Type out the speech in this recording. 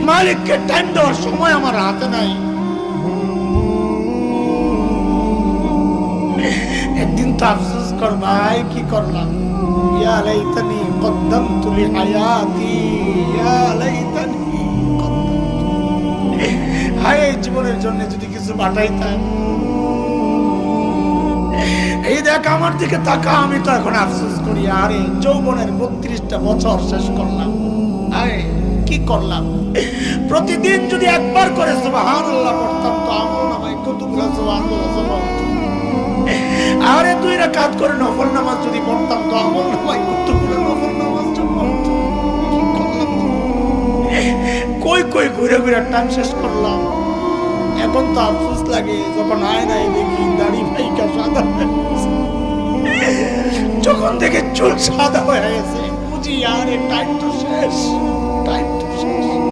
মালিককে টাইম দেওয়ার সময় আমার হাতে নাই। একদিন তো আফসোস কর ভাই, কি করলাম, ইয়া লাইতানি কদ্দামতু লিহায়াতি, ইয়া লাইতানি হায় জীবনের জন্য যদি কিছু পাঠাইতাম। এই দেখ আমার দিকে তাকা, আমি তো এখন আফসোস করি, আরে যৌবনের 32টা বছর শেষ করলাম, আরে কি করলাম। প্রতিদিন যদি একবার করে সুবহানাল্লাহ পড়তাম তো আমল নামায় কতগুলো সুবহানাল্লাহ হতো। আরে 2 রাকাত করে নফল নামাজ যদি পড়তাম তো আমল নামায় কতগুলো নফল নামাজ জমা হতো। কি করলাম, কই কই ঘুরে ঘুরে টাইম শেষ করলাম। এখন তো আফসোস লাগে যখন আয়নায় দেখি দাড়ি ফাইকা সাদা হয়ে গেছে, যখন দেখে চুল সাদা হয়ে গেছে, বুঝি আরে টাইম তো শেষ।